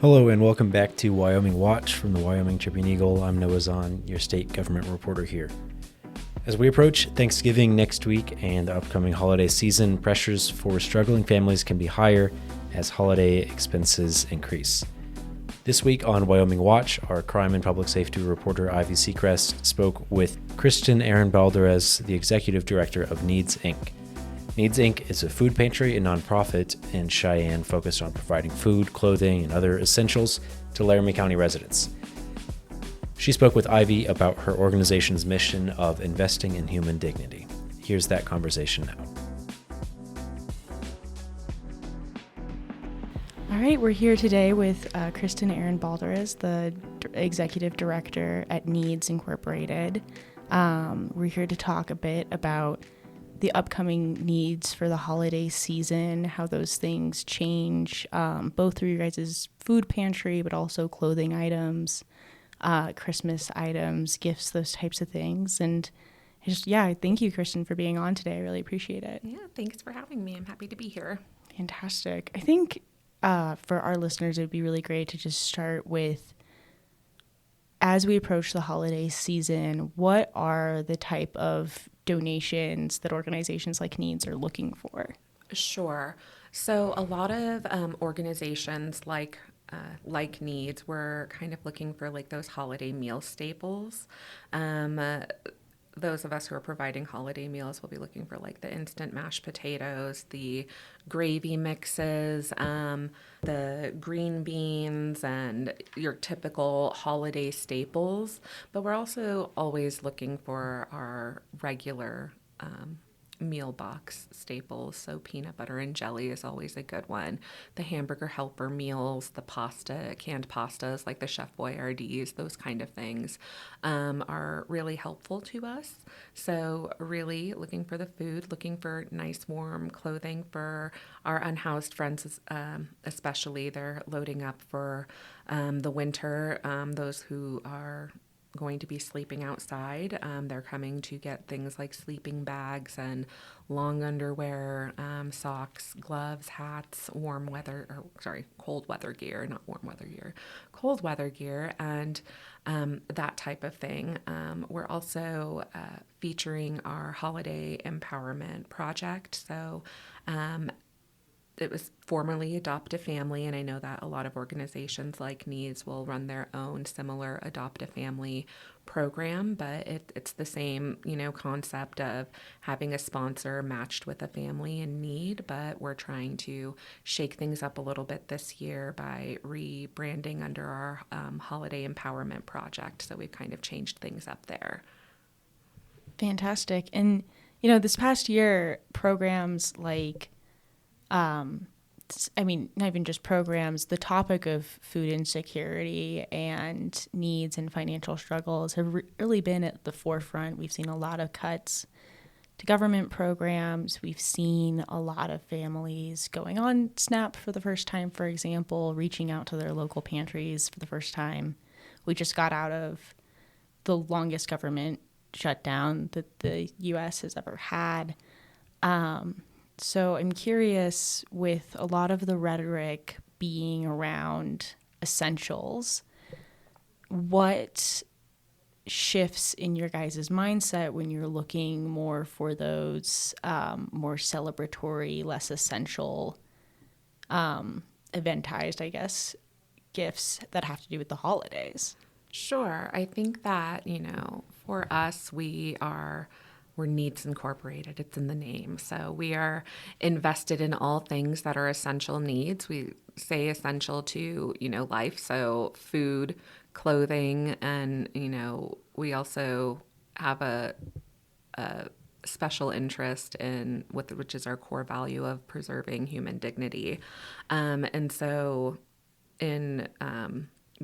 Hello and welcome back to Wyoming Watch from the Wyoming Tribune Eagle. I'm Noah Zahn, your state government reporter here. As we approach Thanksgiving next week and the upcoming holiday season, pressures for struggling families can be higher as holiday expenses increase. This week on Wyoming Watch, our crime and public safety reporter Ivy Secrest spoke with Kristen-Erin Balderaz, the executive director of Needs, Inc. Needs, Inc. is a food pantry and nonprofit in Cheyenne focused on providing food, clothing, and other essentials to Laramie County residents. She spoke with Ivy about her organization's mission of investing in human dignity. Here's that conversation now. All right, we're here today with Kristen-Erin Balderaz, the executive director at Needs Incorporated. We're here to talk a bit about the upcoming needs for the holiday season, how those things change, both through your guys' food pantry, but also clothing items, Christmas items, gifts, those types of things. And thank you, Kristen, for being on today. I really appreciate it. Yeah, thanks for having me. I'm happy to be here. Fantastic. I think for our listeners, it would be really great to just start with, as we approach the holiday season, what are the type of donations that organizations like Needs are looking for? Sure. So a lot of organizations like Needs, we're kind of looking for like those holiday meal staples. Those of us who are providing holiday meals will be looking for like the instant mashed potatoes, the gravy mixes, the green beans, and your typical holiday staples. But we're also always looking for our regular meal box staples. So peanut butter and jelly is always a good one. The hamburger helper meals, the pasta, canned pastas like the Chef Boyardee's, those kind of things are really helpful to us. So really looking for the food, looking for nice warm clothing for our unhoused friends, especially. They're loading up for the winter, those who are going to be sleeping outside. They're coming to get things like sleeping bags and long underwear, socks, gloves, hats, cold weather gear, not warm weather gear, cold weather gear, and that type of thing. We're also featuring our holiday empowerment project. So it was formerly Adopt a Family, and I know that a lot of organizations like Needs will run their own similar Adopt a Family program, but it's the same, concept of having a sponsor matched with a family in need, but we're trying to shake things up a little bit this year by rebranding under our Holiday Empowerment Project, so we've kind of changed things up there. Fantastic. And, this past year, programs like not even just programs, the topic of food insecurity and needs and financial struggles have really been at the forefront. We've seen a lot of cuts to government programs. We've seen a lot of families going on SNAP for the first time, for example, reaching out to their local pantries for the first time. We just got out of the longest government shutdown that the U.S. has ever had. So I'm curious, with a lot of the rhetoric being around essentials, what shifts in your guys' mindset when you're looking more for those more celebratory, less essential, eventized, I guess, gifts that have to do with the holidays? Sure. I think that, for us, we're Needs Incorporated. It's in the name. So we are invested in all things that are essential needs. We say essential to, life. So food, clothing, and, we also have a special interest in which is our core value of preserving human dignity. And so in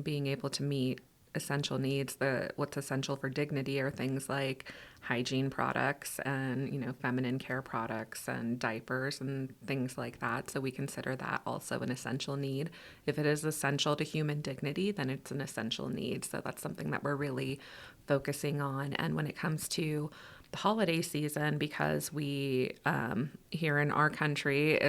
being able to meet essential needs, what's essential for dignity are things like hygiene products and, feminine care products and diapers and things like that. So we consider that also an essential need. If it is essential to human dignity, then it's an essential need. So that's something that we're really focusing on. And when it comes to the holiday season, because we here in our country,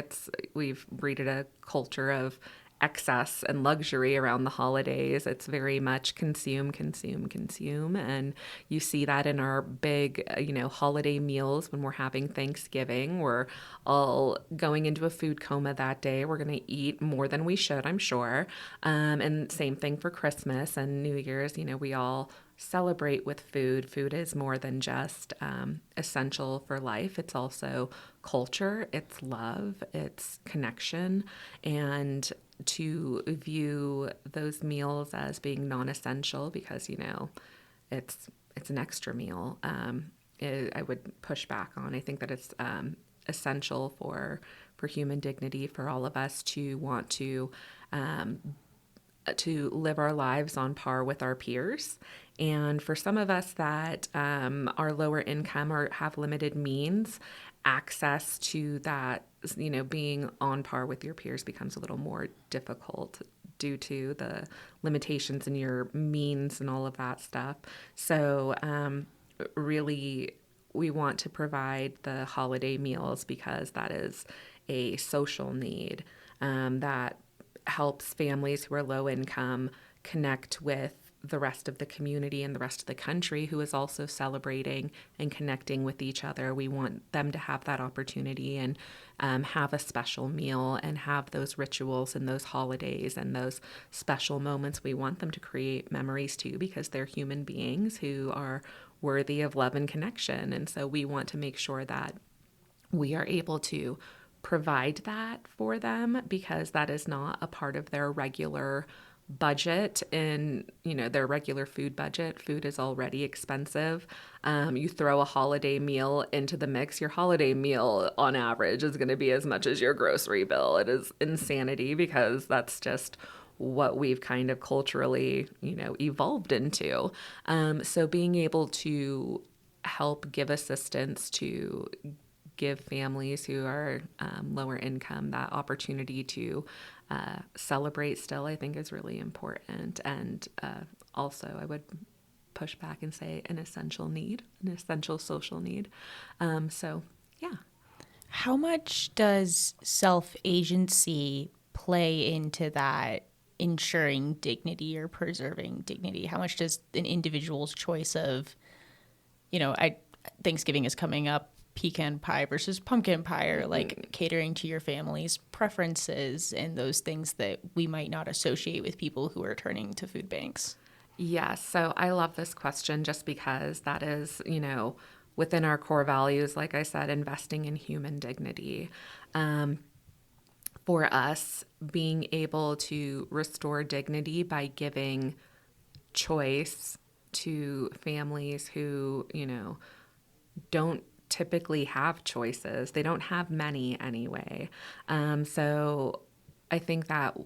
we've breeded a culture of excess and luxury around the holidays. It's very much consume, consume, consume. And you see that in our big, holiday meals when we're having Thanksgiving. We're all going into a food coma that day. We're going to eat more than we should, I'm sure. And same thing for Christmas and New Year's. We all celebrate with food. Food is more than just essential for life. It's also culture, it's love, it's connection. And to view those meals as being non-essential because it's an extra meal, I would push back on. I think that it's essential for human dignity, for all of us to want to live our lives on par with our peers. And for some of us that are lower income or have limited means, access to that, being on par with your peers becomes a little more difficult due to the limitations in your means and all of that stuff. So really, we want to provide the holiday meals because that is a social need that helps families who are low income connect with the rest of the community and the rest of the country who is also celebrating and connecting with each other. We want them to have that opportunity and have a special meal and have those rituals and those holidays and those special moments. We want them to create memories too because they're human beings who are worthy of love and connection. And so we want to make sure that we are able to provide that for them because that is not a part of their regular budget in their regular food budget. Food is already expensive. You throw a holiday meal into the mix, your holiday meal on average is going to be as much as your grocery bill. It is insanity because that's just what we've kind of culturally evolved into. So being able to help give assistance to give families who are lower income that opportunity to celebrate still, I think is really important. And also I would push back and say an essential social need. So yeah. How much does self-agency play into that ensuring dignity or preserving dignity? How much does an individual's choice of, Thanksgiving is coming up, pecan pie versus pumpkin pie, or like catering to your family's preferences and those things that we might not associate with people who are turning to food banks? Yes. So I love this question just because that is, within our core values, like I said, investing in human dignity. For us, being able to restore dignity by giving choice to families who, don't typically have choices. They don't have many anyway. So I think that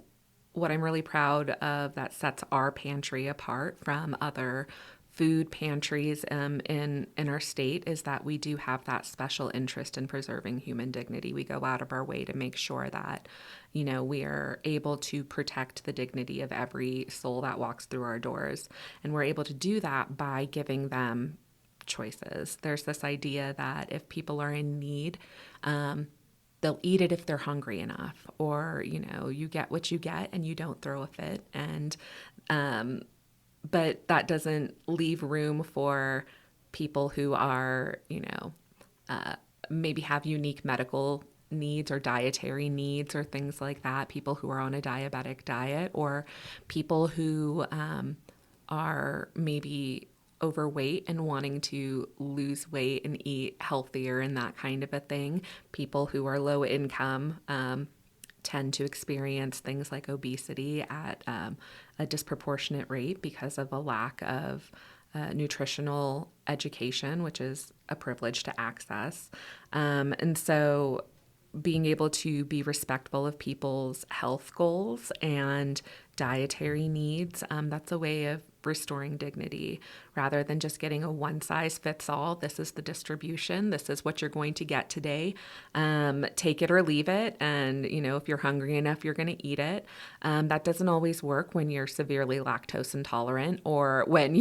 what I'm really proud of that sets our pantry apart from other food pantries in our state is that we do have that special interest in preserving human dignity. We go out of our way to make sure that, we are able to protect the dignity of every soul that walks through our doors. And we're able to do that by giving them choices. There's this idea that if people are in need, they'll eat it if they're hungry enough, or, you get what you get and you don't throw a fit. And, but that doesn't leave room for people who are, maybe have unique medical needs or dietary needs or things like that. People who are on a diabetic diet, or people who are maybe overweight and wanting to lose weight and eat healthier and that kind of a thing. People who are low income tend to experience things like obesity at a disproportionate rate because of a lack of nutritional education, which is a privilege to access. And so being able to be respectful of people's health goals and dietary needs, that's a way of restoring dignity rather than just getting a one size fits all. This is the distribution. This is what you're going to get today. Take it or leave it. And, if you're hungry enough, you're going to eat it. That doesn't always work when you're severely lactose intolerant, or when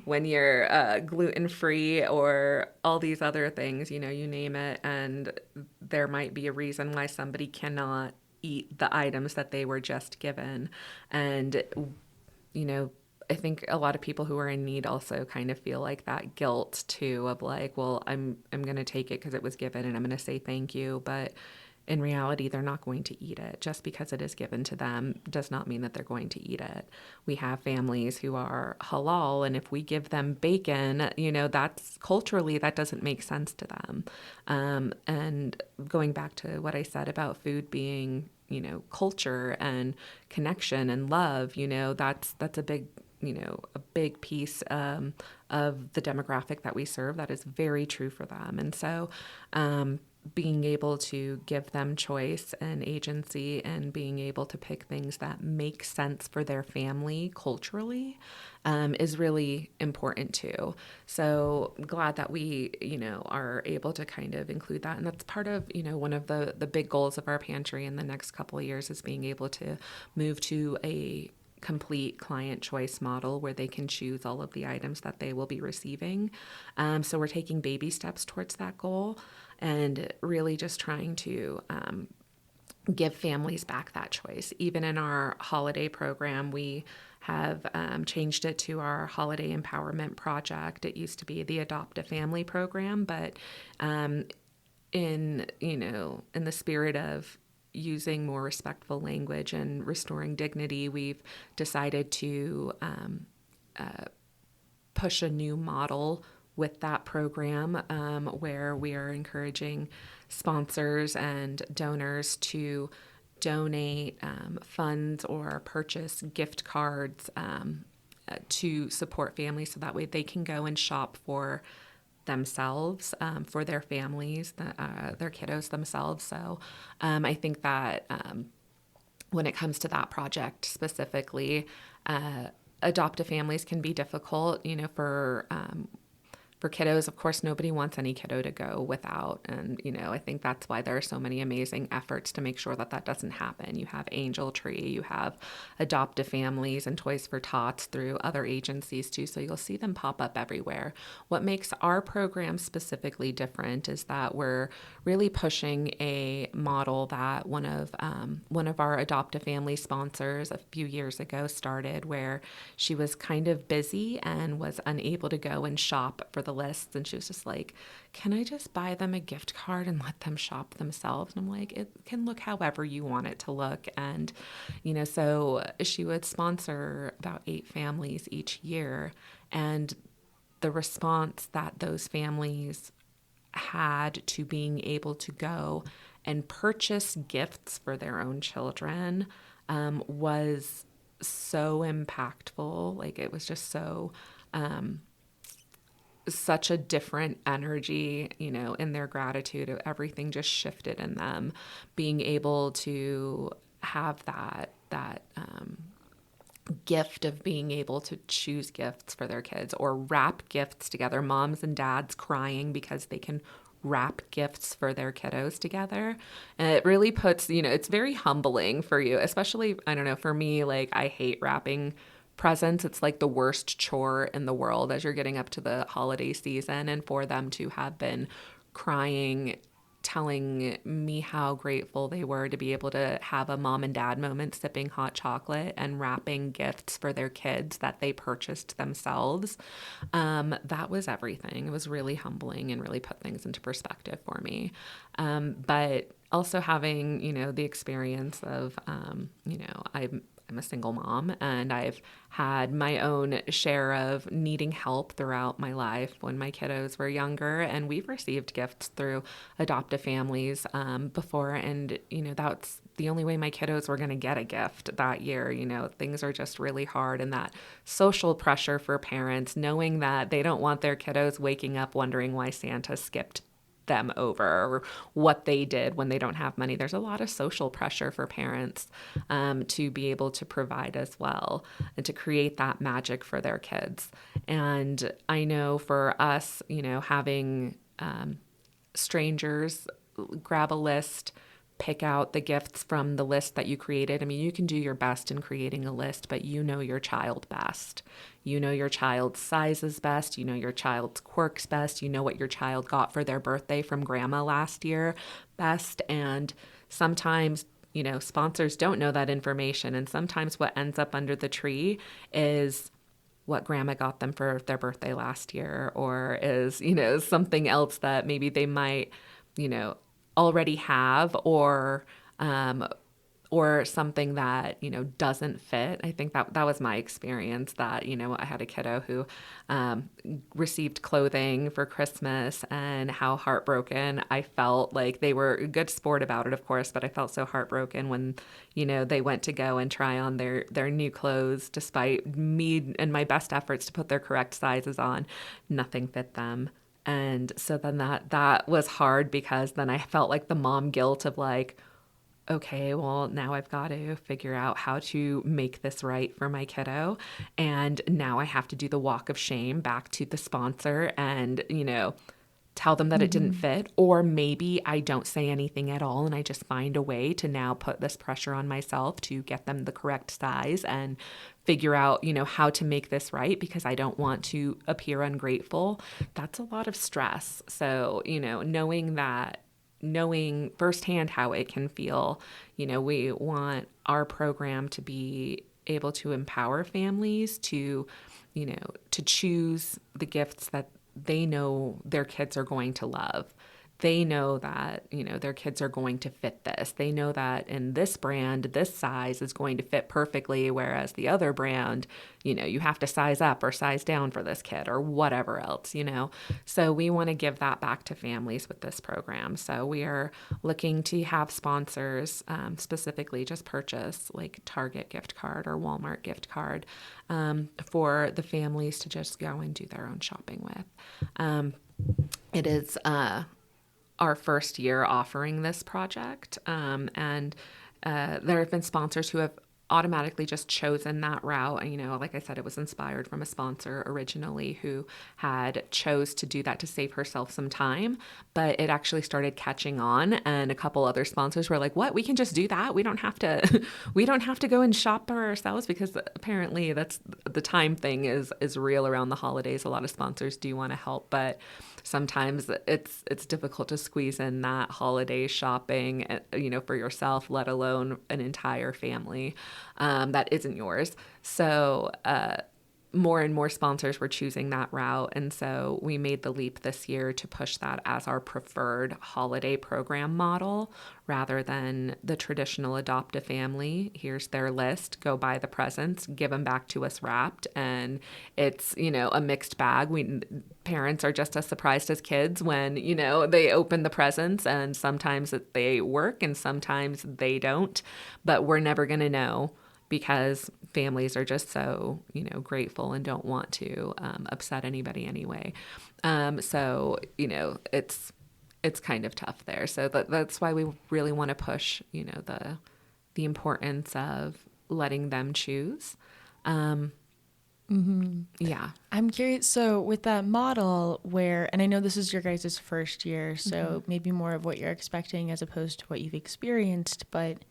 when you're gluten free, or all these other things, you name it. And there might be a reason why somebody cannot eat the items that they were just given. And, I think a lot of people who are in need also kind of feel like that guilt too of like, well, I'm going to take it because it was given and I'm going to say thank you. But in reality, they're not going to eat it. Just because it is given to them does not mean that they're going to eat it. We have families who are halal, and if we give them bacon, that's culturally, that doesn't make sense to them. And going back to what I said about food being, culture and connection and love, that's a big, a big piece of the demographic that we serve. That is very true for them. And so, being able to give them choice and agency and being able to pick things that make sense for their family culturally is really important too. So glad that we, are able to kind of include that. And that's part of, one of the big goals of our pantry in the next couple of years is being able to move to a complete client choice model where they can choose all of the items that they will be receiving. So we're taking baby steps towards that goal and really just trying to give families back that choice. Even in our holiday program, we have changed it to our holiday empowerment project. It used to be the Adopt a Family program, but in the spirit of using more respectful language and restoring dignity, we've decided to push a new model with that program where we are encouraging sponsors and donors to donate funds or purchase gift cards to support families so that way they can go and shop for themselves, for their families, their kiddos themselves. So I think that when it comes to that project specifically, adoptive families can be difficult, for kiddos. Of course, nobody wants any kiddo to go without. And, I think that's why there are so many amazing efforts to make sure that that doesn't happen. You have Angel Tree, you have Adoptive Families and Toys for Tots through other agencies too. So you'll see them pop up everywhere. What makes our program specifically different is that we're really pushing a model that one of our adoptive family sponsors a few years ago started, where she was kind of busy and was unable to go and shop for the lists, and she was just like, can I just buy them a gift card and let them shop themselves? And I'm like, it can look however you want it to look. And so she would sponsor about 8 families each year, and the response that those families had to being able to go and purchase gifts for their own children was so impactful. Like, it was just so such a different energy, in their gratitude. Everything just shifted in them, being able to have that gift of being able to choose gifts for their kids or wrap gifts together. Moms and dads crying because they can wrap gifts for their kiddos together. And it really puts, it's very humbling for you, especially, I don't know, for me, like, I hate wrapping presents. It's like the worst chore in the world as you're getting up to the holiday season. And for them to have been crying, telling me how grateful they were to be able to have a mom and dad moment sipping hot chocolate and wrapping gifts for their kids that they purchased themselves, that was everything. It was really humbling and really put things into perspective for me. But also having, the experience of, I'm a single mom, and I've had my own share of needing help throughout my life when my kiddos were younger, and we've received gifts through adoptive families before, and that's the only way my kiddos were going to get a gift that year. Things are just really hard, and that social pressure for parents, knowing that they don't want their kiddos waking up wondering why Santa skipped them over or what they did when they don't have money. There's a lot of social pressure for parents to be able to provide as well and to create that magic for their kids. And I know for us, having strangers grab a list, pick out the gifts from the list that you created. I mean, you can do your best in creating a list, but your child best. Your child's sizes best. Your child's quirks best. What your child got for their birthday from grandma last year best. And sometimes sponsors don't know that information. And sometimes what ends up under the tree is what grandma got them for their birthday last year, or is, something else that maybe they might, already have, or something that, doesn't fit. I think that was my experience, that, I had a kiddo who received clothing for Christmas, and how heartbroken I felt. Like, they were a good sport about it, of course, but I felt so heartbroken when, they went to go and try on their new clothes, despite me and my best efforts to put their correct sizes on. Nothing fit them. And so then that was hard, because then I felt like the mom guilt of like, okay, well, now I've got to figure out how to make this right for my kiddo. And now I have to do the walk of shame back to the sponsor and, tell them that it didn't fit. Or maybe I don't say anything at all, and I just find a way to now put this pressure on myself to get them the correct size and figure out, how to make this right, because I don't want to appear ungrateful. That's a lot of stress. So, knowing firsthand how it can feel, we want our program to be able to empower families to, to choose the gifts that they know their kids are going to love. They know that, their kids are going to fit this. They know that in this brand, this size is going to fit perfectly, whereas the other brand, you have to size up or size down for this kid, or whatever else, So we want to give that back to families with this program. So we are looking to have sponsors specifically just purchase like Target gift card or Walmart gift card for the families to just go and do their own shopping with. It is our first year offering this project. And there have been sponsors who have automatically just chosen that route. Like I said, it was inspired from a sponsor originally who had chose to do that to save herself some time, but it actually started catching on, and a couple other sponsors were like, what, we can just do that? We don't have to go and shop for ourselves, because apparently that's the time thing is real around the holidays. A lot of sponsors do want to help, but sometimes it's difficult to squeeze in that holiday shopping, for yourself, let alone an entire family that isn't yours. So more and more sponsors were choosing that route. And so we made the leap this year to push that as our preferred holiday program model, rather than the traditional adopt a family. Here's their list, go buy the presents, give them back to us wrapped. And it's, a mixed bag. Parents are just as surprised as kids when, they open the presents, and sometimes they work and sometimes they don't, but we're never going to know, because families are just so, grateful and don't want to upset anybody anyway. So, it's kind of tough there. So that's why we really want to push, the importance of letting them choose. Yeah. I'm curious. So with that model and I know this is your guys' first year, so maybe more of what you're expecting as opposed to what you've experienced, but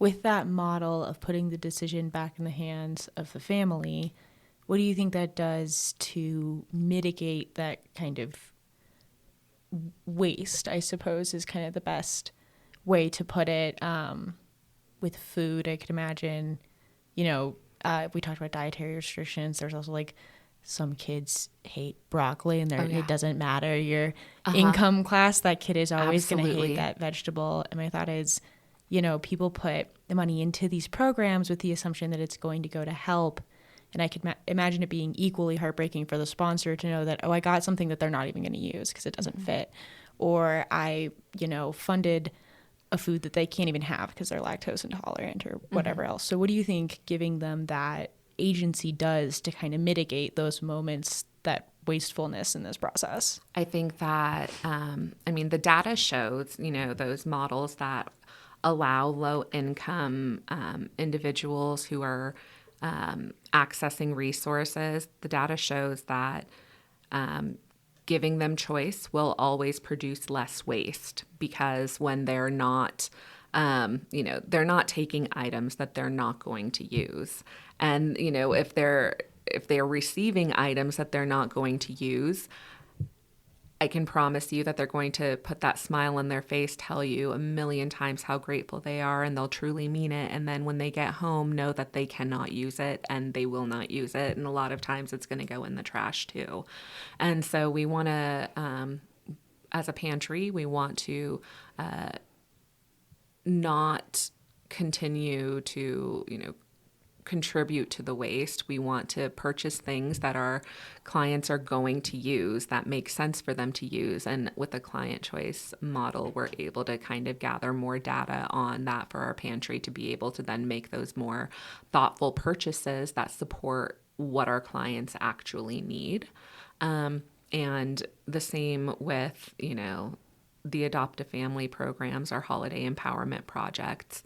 with that model of putting the decision back in the hands of the family, what do you think that does to mitigate that kind of waste, I suppose, is kind of the best way to put it? With food, I could imagine, we talked about dietary restrictions. There's also like some kids hate broccoli, and it doesn't matter your income class. That kid is always going to hate that vegetable. And my thought is, people put the money into these programs with the assumption that it's going to go to help. And I could imagine it being equally heartbreaking for the sponsor to know that, I got something that they're not even going to use because it doesn't fit. Or I, funded a food that they can't even have because they're lactose intolerant or whatever else. So what do you think giving them that agency does to kind of mitigate those moments, that wastefulness in this process? I think that, the data shows, those models that allow low-income individuals who are accessing resources, the data shows that giving them choice will always produce less waste, because when they're not, they're not taking items that they're not going to use. And, if they're receiving items that they're not going to use, I can promise you that they're going to put that smile on their face, tell you a million times how grateful they are, and they'll truly mean it. And then when they get home, know that they cannot use it and they will not use it. And a lot of times it's going to go in the trash too. And so we want to, as a pantry, we want to not continue to, contribute to the waste. We want to purchase things that our clients are going to use, that make sense for them to use. And with the client choice model, we're able to kind of gather more data on that for our pantry to be able to then make those more thoughtful purchases that support what our clients actually need. And the same with, the Adopt a Family programs, our holiday empowerment projects.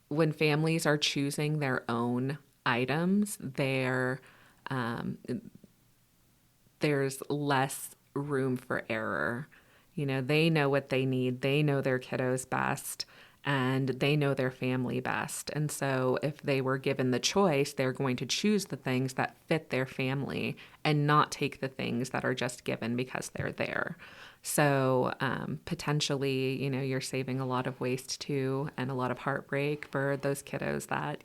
When families are choosing their own items, there's less room for error. They know what they need. They know their kiddos best, and they know their family best. And so if they were given the choice, they're going to choose the things that fit their family and not take the things that are just given because they're there. So potentially, you're saving a lot of waste too, and a lot of heartbreak for those kiddos that,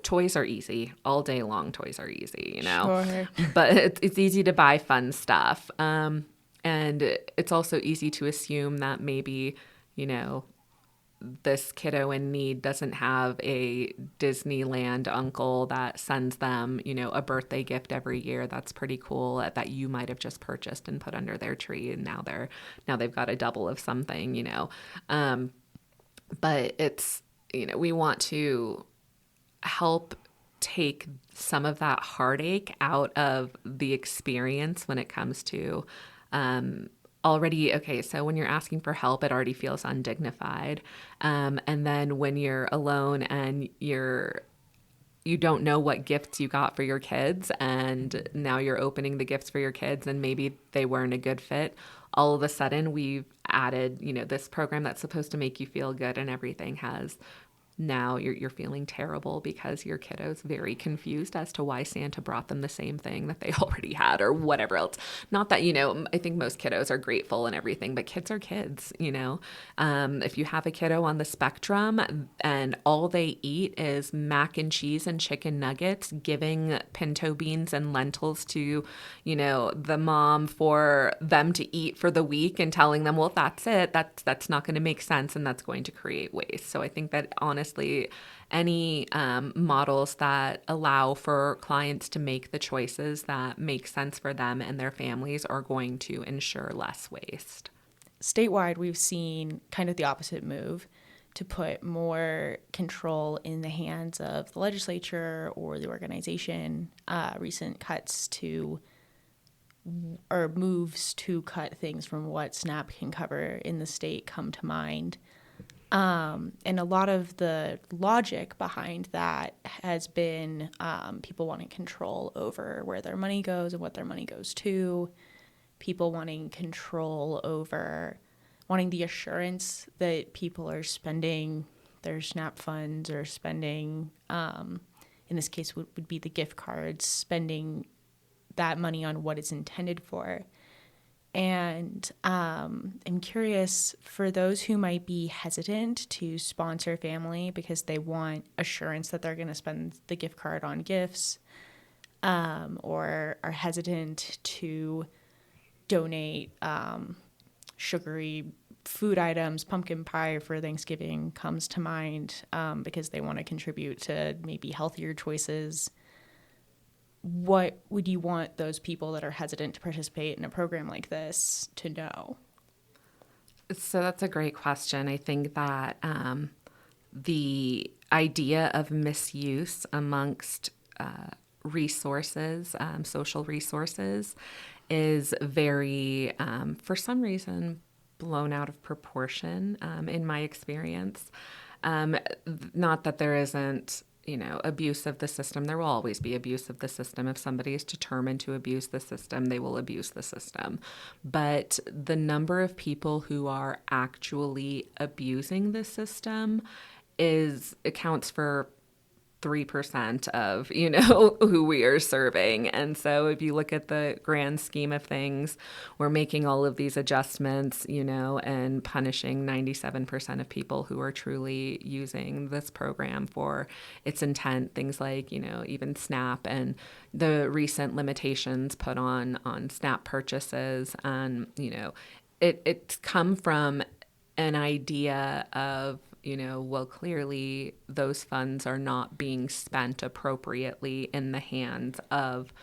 toys are easy all day long. Toys are easy, Sure. But it's easy to buy fun stuff. And it's also easy to assume that maybe, this kiddo in need doesn't have a Disneyland uncle that sends them, a birthday gift every year. That's pretty cool, that you might have just purchased and put under their tree. And now they've got a double of something, but it's, we want to help take some of that heartache out of the experience when it comes to, so when you're asking for help, it already feels undignified. And then when you're alone and you don't know what gifts you got for your kids, and now you're opening the gifts for your kids and maybe they weren't a good fit, all of a sudden we've added, this program that's supposed to make you feel good, and everything has. Now you're feeling terrible because your kiddo's very confused as to why Santa brought them the same thing that they already had or whatever else. Not that, I think most kiddos are grateful and everything, but kids are kids, If you have a kiddo on the spectrum and all they eat is mac and cheese and chicken nuggets, giving pinto beans and lentils to, the mom for them to eat for the week and telling them, well, that's it, that's not going to make sense, and that's going to create waste. So I think that honestly, any models that allow for clients to make the choices that make sense for them and their families are going to ensure less waste. Statewide, we've seen kind of the opposite move to put more control in the hands of the legislature or the organization. Recent cuts to or moves to cut things from what SNAP can cover in the state come to mind. And a lot of the logic behind that has been people wanting control over where their money goes and what their money goes to, people wanting control over, wanting the assurance that people are spending their SNAP funds or spending, in this case would be the gift cards, spending that money on what it's intended for. And I'm curious, for those who might be hesitant to sponsor a family because they want assurance that they're going to spend the gift card on gifts, or are hesitant to donate sugary food items, pumpkin pie for Thanksgiving comes to mind, because they want to contribute to maybe healthier choices. What would you want those people that are hesitant to participate in a program like this to know? So that's a great question. I think that the idea of misuse amongst resources, social resources, is very, for some reason, blown out of proportion in my experience. Not that there isn't abuse of the system. There will always be abuse of the system. If somebody is determined to abuse the system, they will abuse the system. But the number of people who are actually abusing the system accounts for 3% of, you know, who we are serving. And so if you look at the grand scheme of things, we're making all of these adjustments, you know, and punishing 97% of people who are truly using this program for its intent. Things like, you know, even SNAP and the recent limitations put on SNAP purchases. And, you know, it's come from an idea of, you know, well, clearly those funds are not being spent appropriately in the hands of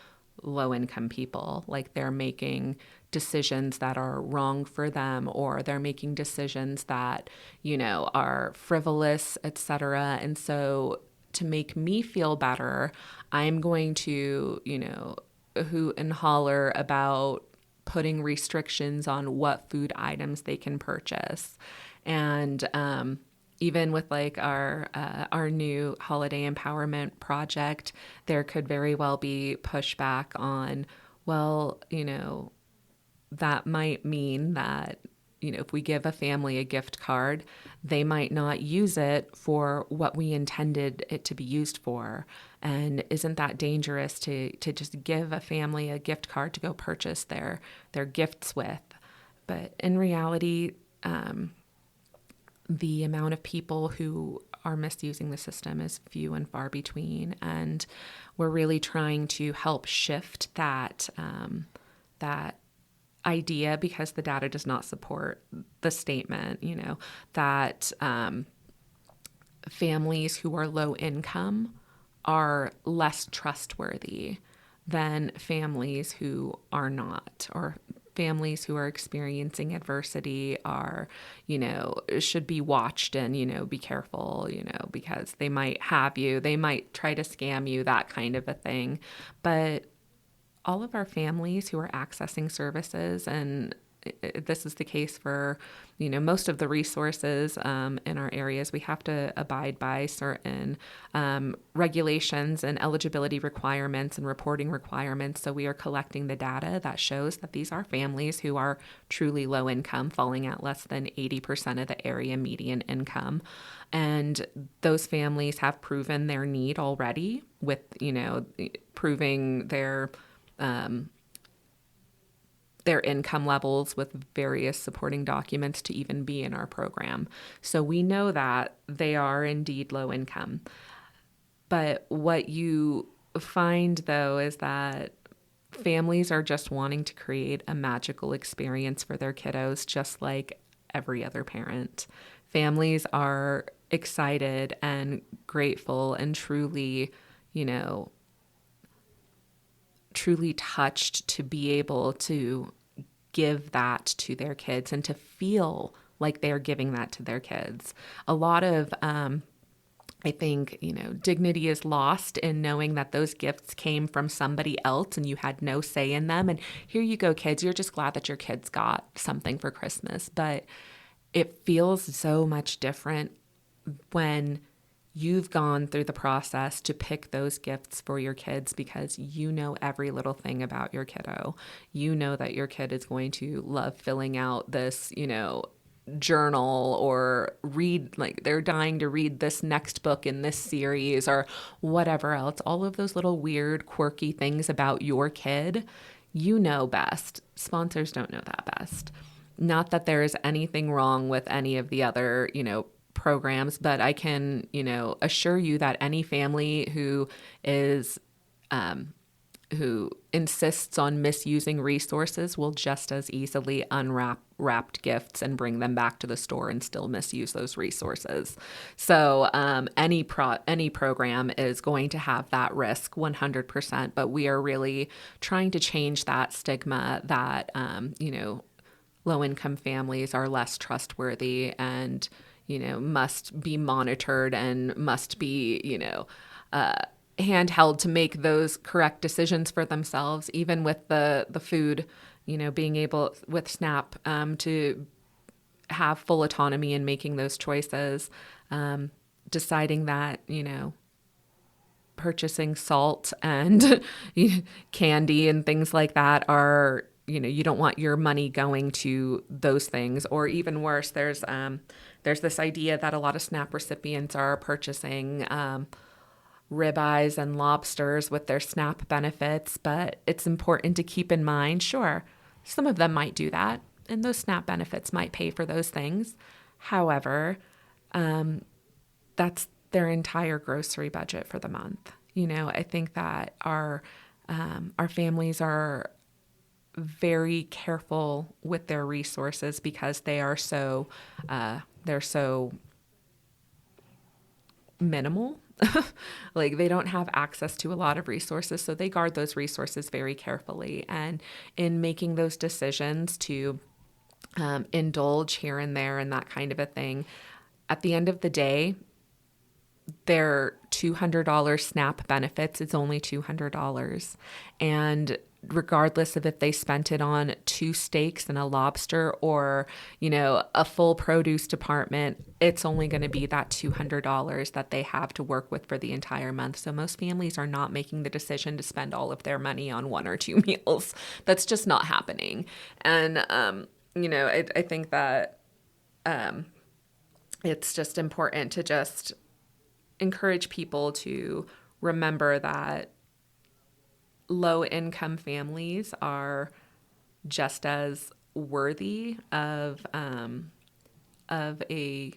low-income people. Like they're making decisions that are wrong for them, or they're making decisions that, you know, are frivolous, etc. And so to make me feel better, I'm going to, you know, hoot and holler about putting restrictions on what food items they can purchase. And even with like our new holiday empowerment project, there could very well be pushback on, well, you know, that might mean that, you know, if we give a family a gift card, they might not use it for what we intended it to be used for. And isn't that dangerous to just give a family a gift card to go purchase their gifts with? But in reality, the amount of people who are misusing the system is few and far between. And we're really trying to help shift that idea, because the data does not support the statement, you know, that families who are low income are less trustworthy than families who are not, or families who are experiencing adversity are, you know, should be watched and, you know, be careful, you know, because they might have you, they might try to scam you, that kind of a thing. But all of our families who are accessing services, and this is the case for, you know, most of the resources in our areas, we have to abide by certain regulations and eligibility requirements and reporting requirements. So we are collecting the data that shows that these are families who are truly low income, falling at less than 80% of the area median income. And those families have proven their need already with, you know, proving their income levels with various supporting documents to even be in our program. So we know that they are indeed low income. But what you find, though, is that families are just wanting to create a magical experience for their kiddos, just like every other parent. Families are excited and grateful and truly, you know, truly touched to be able to give that to their kids and to feel like they're giving that to their kids. A lot of, I think, you know, dignity is lost in knowing that those gifts came from somebody else and you had no say in them. And here you go, kids, you're just glad that your kids got something for Christmas. But it feels so much different when you've gone through the process to pick those gifts for your kids, because you know every little thing about your kiddo. You know that your kid is going to love filling out this, you know, journal, or read, like they're dying to read this next book in this series, or whatever else. All of those little weird, quirky things about your kid, you know best. Sponsors don't know that best. Not that there is anything wrong with any of the other, you know, programs, but I can, you know, assure you that any family who is who insists on misusing resources will just as easily unwrap wrapped gifts and bring them back to the store and still misuse those resources. So any program is going to have that risk 100%, but we are really trying to change that stigma that, you know, low-income families are less trustworthy and, you know, must be monitored and must be, you know, handheld to make those correct decisions for themselves, even with the food, you know, being able with SNAP to have full autonomy in making those choices, deciding that, you know, purchasing salt and candy and things like that are, you know, you don't want your money going to those things. Or even worse, there's this idea that a lot of SNAP recipients are purchasing ribeyes and lobsters with their SNAP benefits, but it's important to keep in mind, sure, some of them might do that, and those SNAP benefits might pay for those things. However, that's their entire grocery budget for the month. I think that our families are very careful with their resources because they're so minimal. Like, they don't have access to a lot of resources, so they guard those resources very carefully. And in making those decisions to indulge here and there and that kind of a thing, at the end of the day, their $200 SNAP benefits is only $200. And regardless of if they spent it on 2 steaks and a lobster or, a full produce department, it's only going to be that $200 that they have to work with for the entire month. So most families are not making the decision to spend all of their money on 1 or 2 meals. That's just not happening. And, I think that it's just important to just encourage people to remember that low-income families are just as worthy of a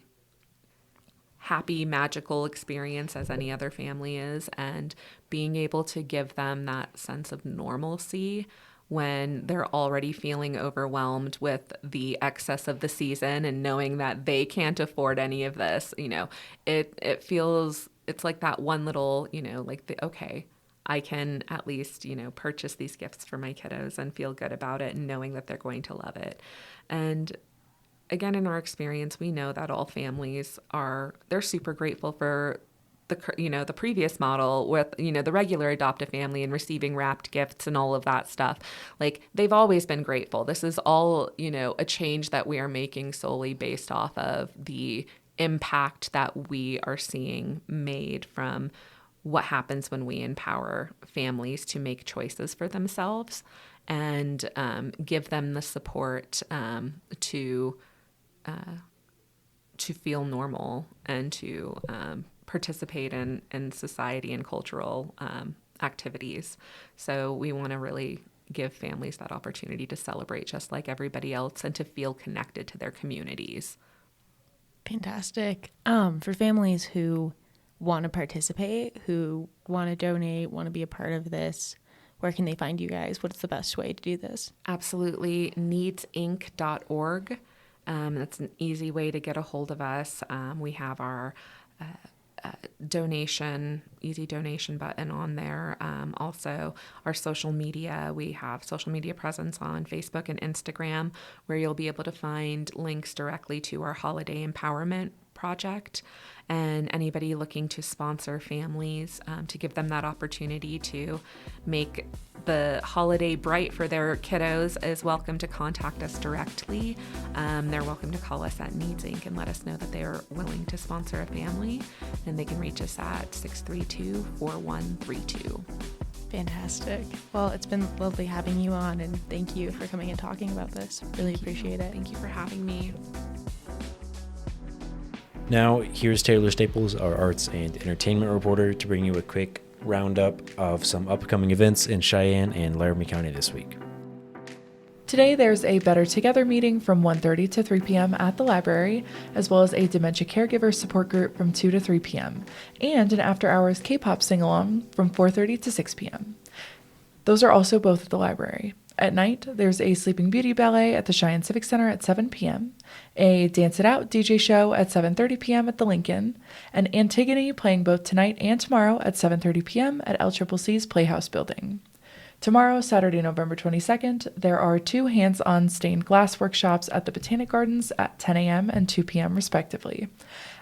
happy, magical experience as any other family is, and being able to give them that sense of normalcy when they're already feeling overwhelmed with the excess of the season and knowing that they can't afford any of this. It feels, it's like that one little, okay, I can at least, purchase these gifts for my kiddos and feel good about it and knowing that they're going to love it. And again, in our experience, we know that all families they're super grateful for the previous model with, the regular adoptive family and receiving wrapped gifts and all of that stuff. Like, they've always been grateful. This is all, a change that we are making solely based off of the impact that we are seeing made from what happens when we empower families to make choices for themselves and give them the support to feel normal and to participate in society and cultural activities. So we want to really give families that opportunity to celebrate just like everybody else and to feel connected to their communities. Fantastic. For families who want to participate, who want to donate, want to be a part of this, where can they find you guys? What's the best way to do this? Absolutely. needsinc.org. That's an easy way to get a hold of us. We have our easy donation button on there. Also, our social media. We have social media presence on Facebook and Instagram, where you'll be able to find links directly to our holiday empowerment project, and anybody looking to sponsor families to give them that opportunity to make the holiday bright for their kiddos is welcome to contact us directly. They're welcome to call us at Needs Inc. and let us know that they are willing to sponsor a family, and they can reach us at 632-4132. Fantastic. Well, it's been lovely having you on, and thank you for coming and talking about this. Really appreciate it. Thank you for having me. Now, here's Taylor Staples, our arts and entertainment reporter, to bring you a quick roundup of some upcoming events in Cheyenne and Laramie County this week. Today, there's a Better Together meeting from 1:30 to 3 p.m. at the library, as well as a dementia caregiver support group from 2 to 3 p.m., and an after-hours K-pop sing-along from 4:30 to 6 p.m. Those are also both at the library. At night, there's a Sleeping Beauty ballet at the Cheyenne Civic Center at 7 p.m., a Dance It Out DJ show at 7:30 p.m. at the Lincoln, and Antigone playing both tonight and tomorrow at 7:30 p.m. at LCCC's Playhouse Building. Tomorrow, Saturday, November 22nd, there are 2 hands-on stained glass workshops at the Botanic Gardens at 10 a.m. and 2 p.m. respectively.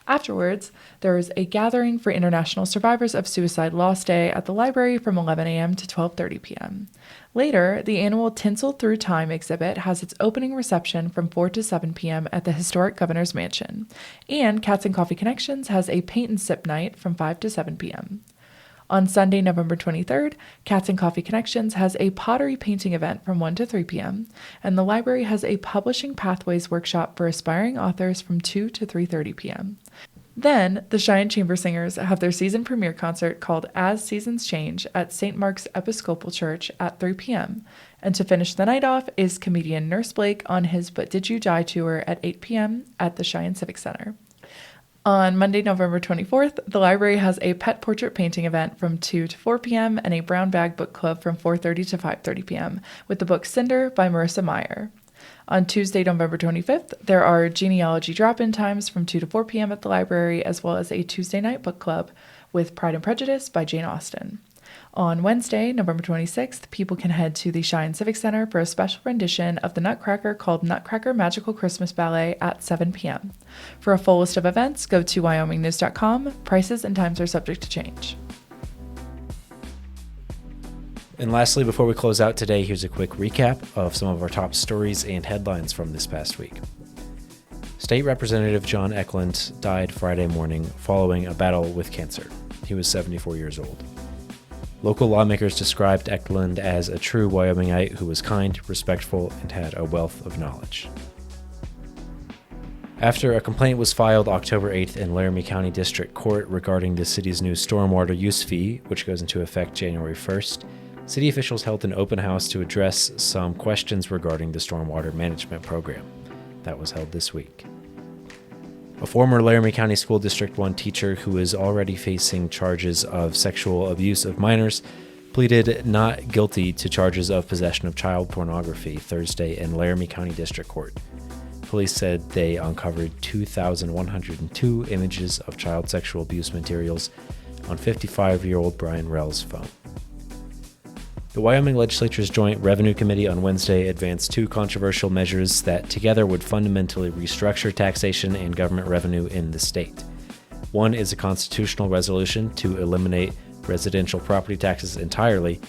Afterwards, there is a gathering for International Survivors of Suicide Lost Day at the library from 11 a.m. to 12:30 p.m. Later, the annual Tinsel Through Time exhibit has its opening reception from 4 to 7 p.m. at the historic Governor's Mansion, and Cats and Coffee Connections has a paint and sip night from 5 to 7 p.m. On Sunday, November 23rd, Cats and Coffee Connections has a pottery painting event from 1 to 3 p.m., and the library has a Publishing Pathways workshop for aspiring authors from 2 to 3:30 p.m. Then, the Cheyenne Chamber Singers have their season premiere concert called As Seasons Change at St. Mark's Episcopal Church at 3 p.m. And to finish the night off is comedian Nurse Blake on his But Did You Die tour at 8 p.m. at the Cheyenne Civic Center. On Monday, November 24th, the library has a pet portrait painting event from 2 to 4 p.m. and a brown bag book club from 4:30 to 5:30 p.m. with the book Cinder by Marissa Meyer. On Tuesday, November 25th, there are genealogy drop-in times from 2 to 4 p.m. at the library, as well as a Tuesday night book club with Pride and Prejudice by Jane Austen. On Wednesday, November 26th, people can head to the Cheyenne Civic Center for a special rendition of the Nutcracker called Nutcracker Magical Christmas Ballet at 7 p.m. For a full list of events, go to wyomingnews.com. Prices and times are subject to change. And lastly, before we close out today, here's a quick recap of some of our top stories and headlines from this past week. State Representative John Eklund died Friday morning following a battle with cancer. He was 74 years old. Local lawmakers described Eklund as a true Wyomingite who was kind, respectful, and had a wealth of knowledge. After a complaint was filed October 8th in Laramie County District Court regarding the city's new stormwater use fee, which goes into effect January 1st, city officials held an open house to address some questions regarding the stormwater management program. That was held this week. A former Laramie County School District 1 teacher who is already facing charges of sexual abuse of minors pleaded not guilty to charges of possession of child pornography Thursday in Laramie County District Court. Police said they uncovered 2,102 images of child sexual abuse materials on 55-year-old Brian Rell's phone. The Wyoming Legislature's Joint Revenue Committee on Wednesday advanced two controversial measures that together would fundamentally restructure taxation and government revenue in the state. One is a constitutional resolution to eliminate residential property taxes entirely,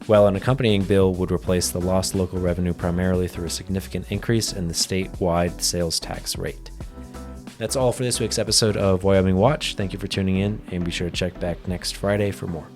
while an accompanying bill would replace the lost local revenue primarily through a significant increase in the statewide sales tax rate. That's all for this week's episode of Wyoming Watch. Thank you for tuning in, and be sure to check back next Friday for more.